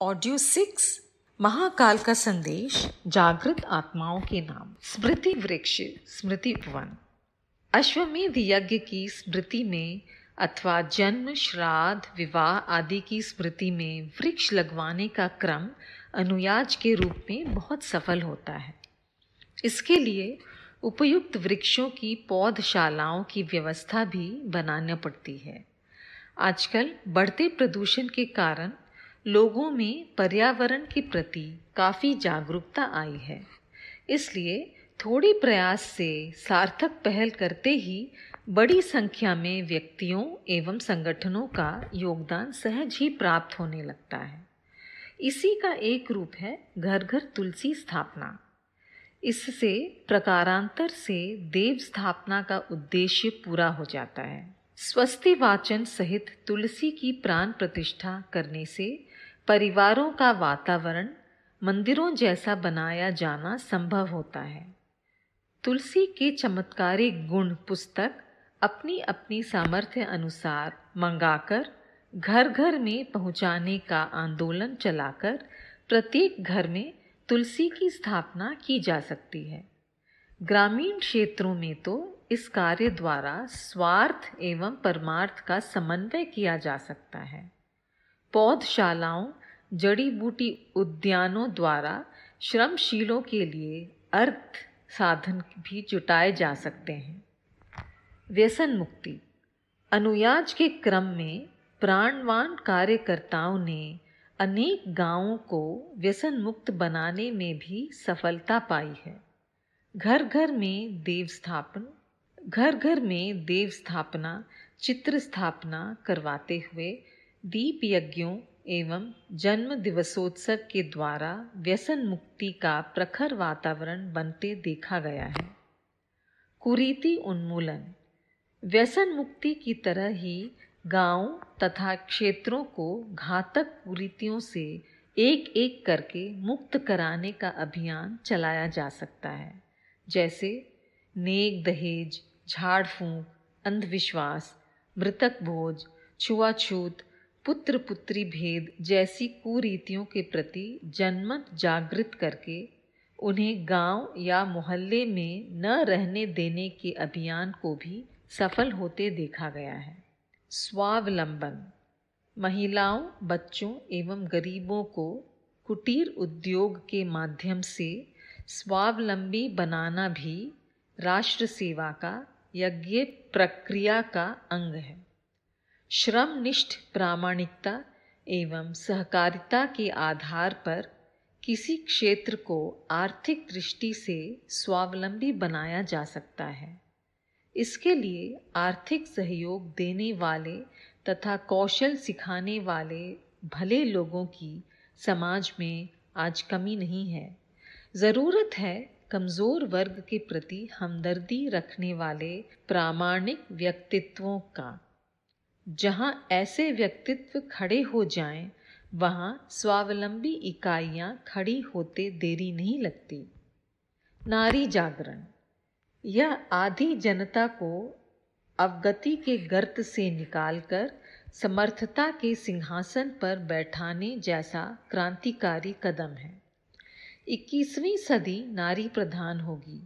Audio 6 Mahakal का संदेश जागृत आत्माओं के नाम। स्मृति वृक्ष स्मृति वन। अश्वमेध यज्ञ की स्मृति में अथवा जन्म, श्राद्ध, विवाह आदि की स्मृति में वृक्ष लगवाने का क्रम अनुयाज के रूप में बहुत सफल होता है। इसके लिए उपयुक्त वृक्षों की पौधशालाओं की व्यवस्था भी बनानी पड़ती है। आजकल बढ़ते प्रदूषण के कारण लोगों में पर्यावरण के प्रति काफ़ी जागरूकता आई है। इसलिए थोड़े प्रयास से सार्थक पहल करते ही बड़ी संख्या में व्यक्तियों एवं संगठनों का योगदान सहज ही प्राप्त होने लगता है। इसी का एक रूप है घर घर तुलसी स्थापना। इससे प्रकारांतर से देव स्थापना का उद्देश्य पूरा हो जाता है। स्वस्ति वाचन सहित तुलसी की प्राण प्रतिष्ठा करने से परिवारों का वातावरण मंदिरों जैसा बनाया जाना संभव होता है। तुलसी के चमत्कारिक गुण पुस्तक अपनी अपनी सामर्थ्य अनुसार मंगाकर घर घर में पहुंचाने का आंदोलन चलाकर प्रत्येक घर में तुलसी की स्थापना की जा सकती है। ग्रामीण क्षेत्रों में तो इस कार्य द्वारा स्वार्थ एवं परमार्थ का समन्वय किया जा सकता है। पौधशालाओं, जड़ी बूटी उद्यानों द्वारा श्रमशीलों के लिए अर्थ साधन भी जुटाए जा सकते हैं। व्यसन मुक्ति। अनुयाज के क्रम में प्राणवान कार्यकर्ताओं ने अनेक गांवों को व्यसन मुक्त बनाने में भी सफलता पाई है। घर घर में देव स्थापना, चित्र स्थापना करवाते हुए दीप यज्ञों एवं जन्म दिवसोत्सव के द्वारा व्यसन मुक्ति का प्रखर वातावरण बनते देखा गया है। कुरीति उन्मूलन। व्यसन मुक्ति की तरह ही गांव तथा क्षेत्रों को घातक कुरीतियों से एक एक करके मुक्त कराने का अभियान चलाया जा सकता है, जैसे नेक दहेज, झाड़ फूंक, अंधविश्वास, मृतक भोज, छुआछूत, पुत्र पुत्री भेद जैसी कुरीतियों के प्रति जनमत जागृत करके उन्हें गांव या मोहल्ले में न रहने देने के अभियान को भी सफल होते देखा गया है। स्वावलंबन। महिलाओं, बच्चों एवं गरीबों को कुटीर उद्योग के माध्यम से स्वावलंबी बनाना भी राष्ट्र सेवा का यज्ञ प्रक्रिया का अंग है। श्रमनिष्ठ प्रामाणिकता एवं सहकारिता के आधार पर किसी क्षेत्र को आर्थिक दृष्टि से स्वावलंबी बनाया जा सकता है। इसके लिए आर्थिक सहयोग देने वाले तथा कौशल सिखाने वाले भले लोगों की समाज में आज कमी नहीं है। ज़रूरत है कमज़ोर वर्ग के प्रति हमदर्दी रखने वाले प्रामाणिक व्यक्तित्वों का। जहाँ ऐसे व्यक्तित्व खड़े हो जाएं, वहाँ स्वावलंबी इकाइयाँ खड़ी होते देरी नहीं लगती। नारी जागरण। यह आधी जनता को अवगति के गर्त से निकालकर समर्थता के सिंहासन पर बैठाने जैसा क्रांतिकारी कदम है। 21वीं सदी नारी प्रधान होगी,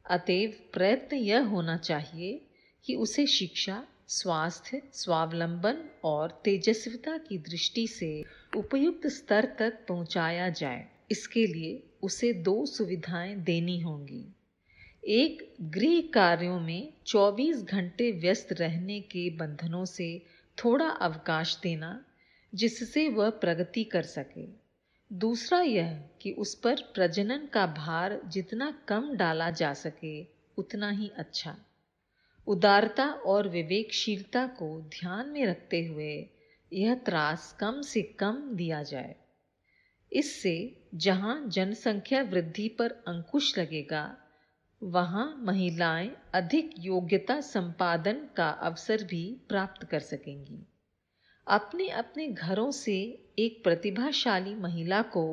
अतएव प्रयत्न यह होना चाहिए कि उसे शिक्षा, स्वास्थ्य, स्वावलंबन और तेजस्विता की दृष्टि से उपयुक्त स्तर तक पहुंचाया जाए। इसके लिए उसे 2 सुविधाएं देनी होंगी। एक, गृह कार्यों में 24 घंटे व्यस्त रहने के बंधनों से थोड़ा अवकाश देना, जिससे वह प्रगति कर सके। दूसरा यह कि उस पर प्रजनन का भार जितना कम डाला जा सके उतना ही अच्छा। उदारता और विवेकशीलता को ध्यान में रखते हुए यह त्रास कम से कम दिया जाए। इससे जहाँ जनसंख्या वृद्धि पर अंकुश लगेगा, वहाँ महिलाएं अधिक योग्यता संपादन का अवसर भी प्राप्त कर सकेंगी। अपने अपने घरों से एक प्रतिभाशाली महिला को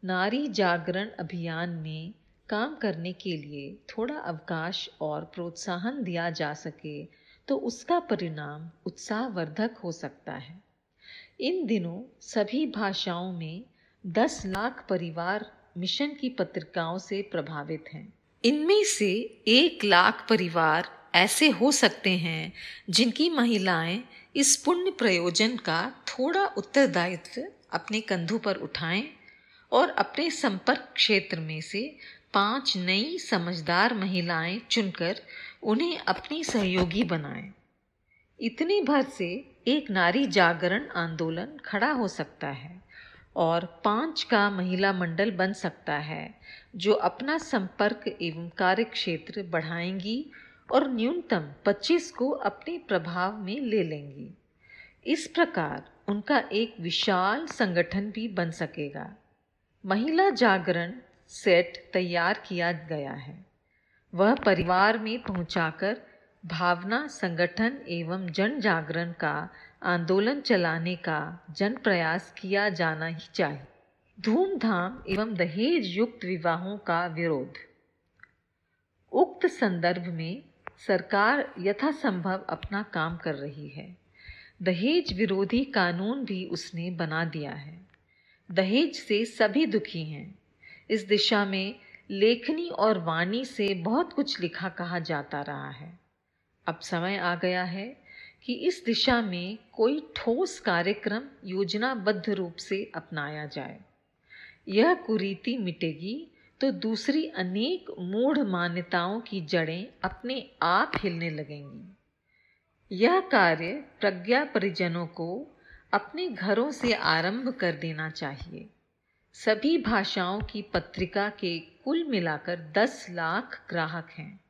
नारी जागरण अभियान में काम करने के लिए थोड़ा अवकाश और प्रोत्साहन दिया जा सके तो उसका परिणाम उत्साहवर्धक हो सकता है। इन दिनों सभी भाषाओं में 10 लाख परिवार मिशन की पत्रिकाओं से प्रभावित हैं। इनमें से 1 लाख परिवार ऐसे हो सकते हैं जिनकी महिलाएं इस पुण्य प्रयोजन का थोड़ा उत्तरदायित्व अपने कंधों पर उठाएं और अपने संपर्क क्षेत्र में से 5 नई समझदार महिलाएं चुनकर उन्हें अपनी सहयोगी बनाएं। इतने भर से एक नारी जागरण आंदोलन खड़ा हो सकता है और 5 का महिला मंडल बन सकता है जो अपना संपर्क एवं कार्य क्षेत्र बढ़ाएंगी और न्यूनतम 25 को अपने प्रभाव में ले लेंगी। इस प्रकार उनका एक विशाल संगठन भी बन सकेगा। महिला जागरण सेट तैयार किया गया है। वह परिवार में पहुंचाकर भावना, संगठन एवं जन जागरण का आंदोलन चलाने का जन प्रयास किया जाना ही चाहिए। धूमधाम एवं दहेज युक्त विवाहों का विरोध। उक्त संदर्भ में सरकार यथासंभव अपना काम कर रही है। दहेज विरोधी कानून भी उसने बना दिया है। दहेज से सभी दुखी हैं। इस दिशा में लेखनी और वाणी से बहुत कुछ लिखा कहा जाता रहा है। अब समय आ गया है कि इस दिशा में कोई ठोस कार्यक्रम योजनाबद्ध रूप से अपनाया जाए। यह कुरीति मिटेगी तो दूसरी अनेक मूढ़ मान्यताओं की जड़ें अपने आप हिलने लगेंगी। यह कार्य प्रज्ञा परिजनों को अपने घरों से आरंभ कर देना चाहिए। सभी भाषाओं की पत्रिका के कुल मिलाकर 10 लाख ग्राहक हैं।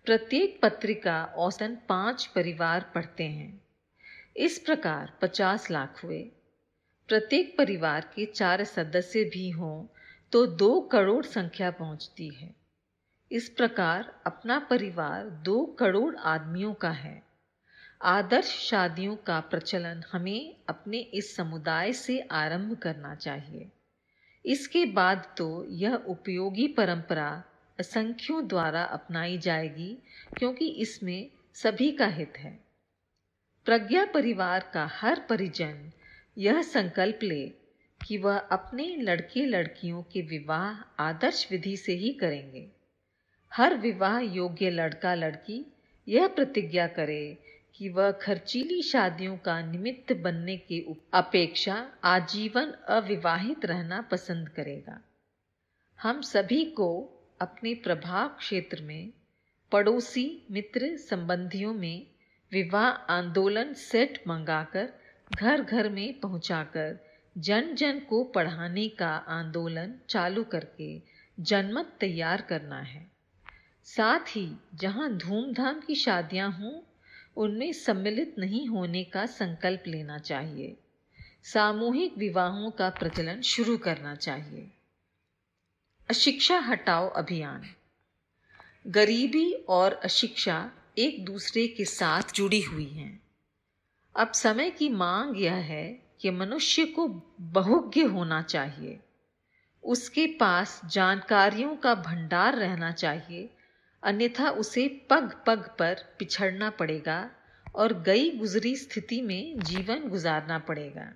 प्रत्येक पत्रिका औसतन 5 परिवार पढ़ते हैं। इस प्रकार 50 लाख हुए। प्रत्येक परिवार के 4 सदस्य भी हों तो 2 करोड़ संख्या पहुंचती है। इस प्रकार अपना परिवार 2 करोड़ आदमियों का है। आदर्श शादियों का प्रचलन हमें अपने इस समुदाय से आरंभ करना चाहिए। इसके बाद तो यह उपयोगी परंपरा असंख्यों द्वारा अपनाई जाएगी, क्योंकि इसमें सभी का हित है। प्रज्ञा परिवार का हर परिजन यह संकल्प ले कि वह अपने लड़के लड़कियों के विवाह आदर्श विधि से ही करेंगे। हर विवाह योग्य लड़का लड़की यह प्रतिज्ञा करे कि वह खर्चीली शादियों का निमित्त बनने की अपेक्षा आजीवन अविवाहित रहना पसंद करेगा। हम सभी को अपने प्रभाव क्षेत्र में पड़ोसी मित्र संबंधियों में विवाह आंदोलन सेट मंगाकर घर घर में पहुंचाकर जन जन को पढ़ाने का आंदोलन चालू करके जनमत तैयार करना है। साथ ही जहां धूमधाम की शादियां हों उनमें सम्मिलित नहीं होने का संकल्प लेना चाहिए। सामूहिक विवाहों का प्रचलन शुरू करना चाहिए। अशिक्षा हटाओ अभियान। गरीबी और अशिक्षा एक दूसरे के साथ जुड़ी हुई हैं। अब समय की मांग यह है कि मनुष्य को बहुज्ञ होना चाहिए। उसके पास जानकारियों का भंडार रहना चाहिए, अन्यथा उसे पग पग पर पिछड़ना पड़ेगा और गई गुजरी स्थिति में जीवन गुजारना पड़ेगा।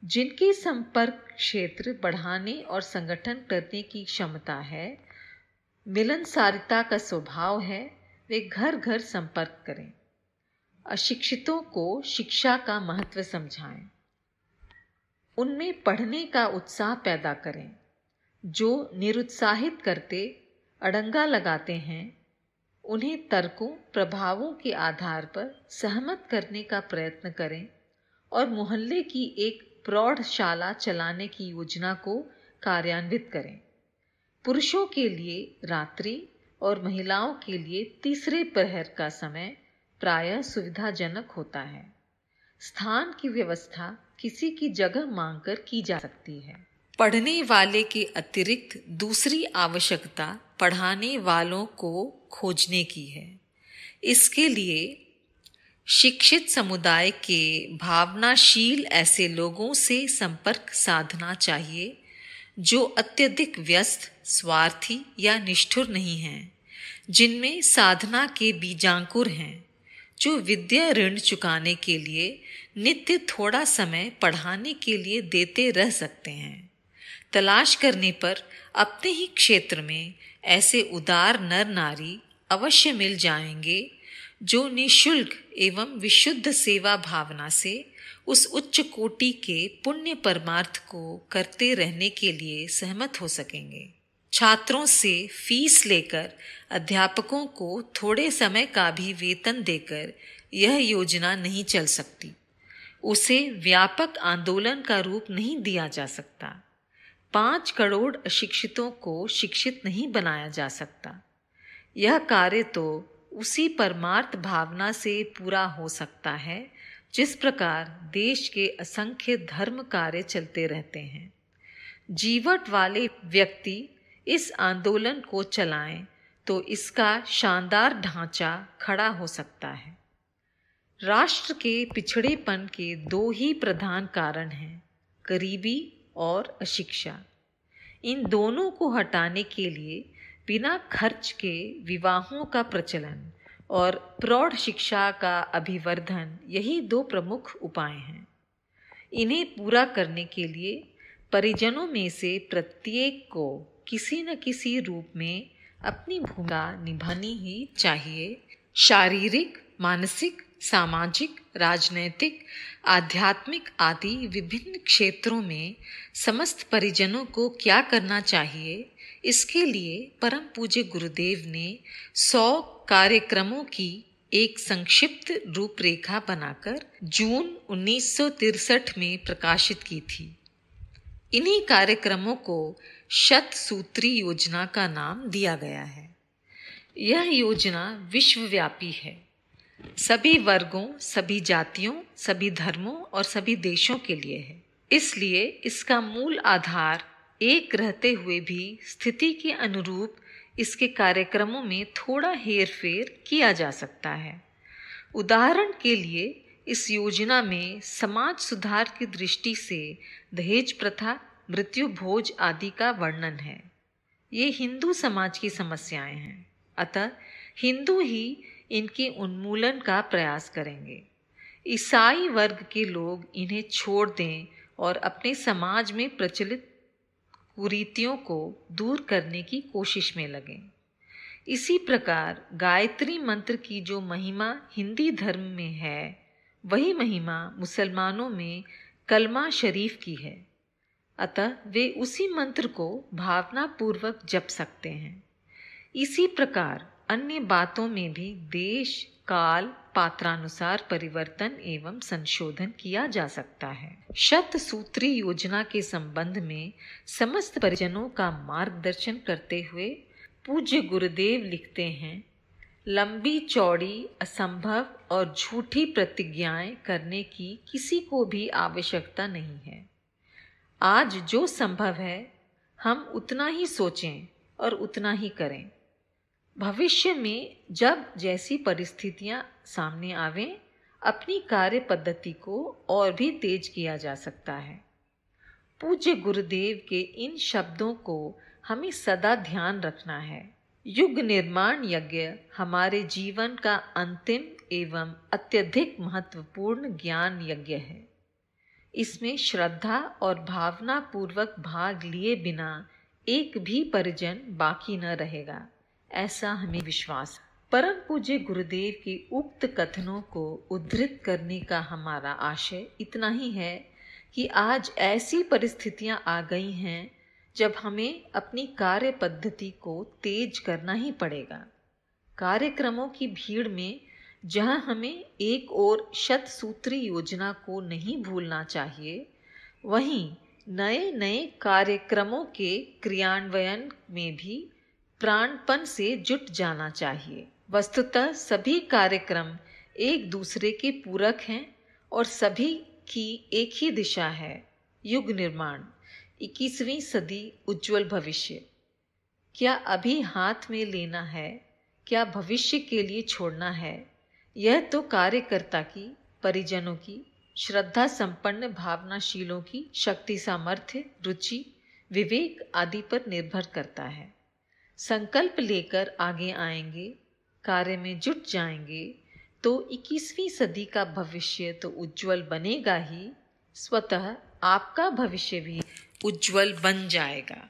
जिनके संपर्क क्षेत्र बढ़ाने और संगठन करने की क्षमता है, मिलनसारिता का स्वभाव है, वे घर घर संपर्क करें। अशिक्षितों को शिक्षा का महत्व समझाएं। उनमें पढ़ने का उत्साह पैदा करें। जो निरुत्साहित करते अड़ंगा लगाते हैं, उन्हें तर्कों प्रभावों के आधार पर सहमत करने का प्रयत्न करें और मोहल्ले की एक प्रौढ़शाला चलाने की योजना को कार्यान्वित करें। पुरुषों के लिए रात्रि और महिलाओं के लिए तीसरे प्रहर का समय प्रायः सुविधाजनक होता है। स्थान की व्यवस्था किसी की जगह मांगकर की जा सकती है। पढ़ने वाले के अतिरिक्त दूसरी आवश्यकता पढ़ाने वालों को खोजने की है। इसके लिए शिक्षित समुदाय के भावनाशील ऐसे लोगों से संपर्क साधना चाहिए जो अत्यधिक व्यस्त, स्वार्थी या निष्ठुर नहीं हैं, जिनमें साधना के बीजांकुर हैं, जो विद्या ऋण चुकाने के लिए नित्य थोड़ा समय पढ़ाने के लिए देते रह सकते हैं। तलाश करने पर अपने ही क्षेत्र में ऐसे उदार नर नारी अवश्य मिल जाएंगे जो निःशुल्क एवं विशुद्ध सेवा भावना से उस उच्च कोटि के पुण्य परमार्थ को करते रहने के लिए सहमत हो सकेंगे। छात्रों से फीस लेकर अध्यापकों को थोड़े समय का भी वेतन देकर यह योजना नहीं चल सकती। उसे व्यापक आंदोलन का रूप नहीं दिया जा सकता। 5 करोड़ अशिक्षितों को शिक्षित नहीं बनाया जा सकता। यह कार्य तो उसी परमार्थ भावना से पूरा हो सकता है जिस प्रकार देश के असंख्य धर्म कार्य चलते रहते हैं। जीवट वाले व्यक्ति इस आंदोलन को चलाएं तो इसका शानदार ढांचा खड़ा हो सकता है। राष्ट्र के पिछड़ेपन के 2 ही प्रधान कारण हैं, गरीबी और अशिक्षा। इन दोनों को हटाने के लिए बिना खर्च के विवाहों का प्रचलन और प्रौढ़ शिक्षा का अभिवर्धन यही 2 प्रमुख उपाय हैं। इन्हें पूरा करने के लिए परिजनों में से प्रत्येक को किसी न किसी रूप में अपनी भूमिका निभानी ही चाहिए। शारीरिक, मानसिक, सामाजिक, राजनैतिक, आध्यात्मिक आदि विभिन्न क्षेत्रों में समस्त परिजनों को क्या करना चाहिए, इसके लिए परम पूज्य गुरुदेव ने 100 कार्यक्रमों की एक संक्षिप्त रूपरेखा बनाकर जून 1963 में प्रकाशित की थी। इन्हीं कार्यक्रमों को शतसूत्री योजना का नाम दिया गया है। यह योजना विश्वव्यापी है, सभी वर्गों, सभी जातियों, सभी धर्मों और सभी देशों के लिए है। इसलिए इसका मूल आधार एक रहते हुए भी स्थिति के अनुरूप इसके कार्यक्रमों में थोड़ा हेरफेर किया जा सकता है। उदाहरण के लिए इस योजना में समाज सुधार की दृष्टि से दहेज प्रथा, मृत्यु भोज आदि का वर्णन है। ये हिंदू समाज की समस्याएं हैं, अतः हिंदू ही इनके उन्मूलन का प्रयास करेंगे। ईसाई वर्ग के लोग इन्हें छोड़ दें और अपने समाज में प्रचलित कुरीतियों को दूर करने की कोशिश में लगें। इसी प्रकार गायत्री मंत्र की जो महिमा हिंदी धर्म में है, वही महिमा मुसलमानों में कलमा शरीफ की है। अतः वे उसी मंत्र को भावनापूर्वक जप सकते हैं। इसी प्रकार अन्य बातों में भी देश, काल, पात्रानुसार परिवर्तन एवं संशोधन किया जा सकता है। शतसूत्री योजना के संबंध में समस्त परिजनों का मार्गदर्शन करते हुए पूज्य गुरुदेव लिखते हैं, लंबी चौड़ी, असंभव और झूठी प्रतिज्ञाएं करने की किसी को भी आवश्यकता नहीं है। आज जो संभव है हम उतना ही सोचें और उतना ही करें। भविष्य में जब जैसी परिस्थितियां सामने आवें, अपनी कार्य पद्धति को और भी तेज किया जा सकता है। पूज्य गुरुदेव के इन शब्दों को हमें सदा ध्यान रखना है। युग निर्माण यज्ञ हमारे जीवन का अंतिम एवं अत्यधिक महत्वपूर्ण ज्ञान यज्ञ है। इसमें श्रद्धा और भावना पूर्वक भाग लिए बिना एक भी परिजन बाकी न रहेगा, ऐसा हमें विश्वास है। परम पूज्य गुरुदेव के उक्त कथनों को उद्धृत करने का हमारा आशय इतना ही है कि आज ऐसी परिस्थितियां आ गई हैं जब हमें अपनी कार्य पद्धति को तेज करना ही पड़ेगा। कार्यक्रमों की भीड़ में जहां हमें एक ओर शतसूत्री योजना को नहीं भूलना चाहिए, वहीं नए नए कार्यक्रमों के क्रियान्वयन में भी प्राणपण से जुट जाना चाहिए। वस्तुतः सभी कार्यक्रम एक दूसरे के पूरक हैं और सभी की एक ही दिशा है, युग निर्माण, 21वीं सदी, उज्जवल भविष्य। क्या अभी हाथ में लेना है, क्या भविष्य के लिए छोड़ना है, यह तो कार्यकर्ता की, परिजनों की, श्रद्धा संपन्न भावनाशीलों की शक्ति, सामर्थ्य, रुचि, विवेक आदि पर निर्भर करता है। संकल्प लेकर आगे आएंगे, कार्य में जुट जाएंगे तो 21वीं सदी का भविष्य तो उज्जवल बनेगा ही, स्वतः आपका भविष्य भी उज्जवल बन जाएगा।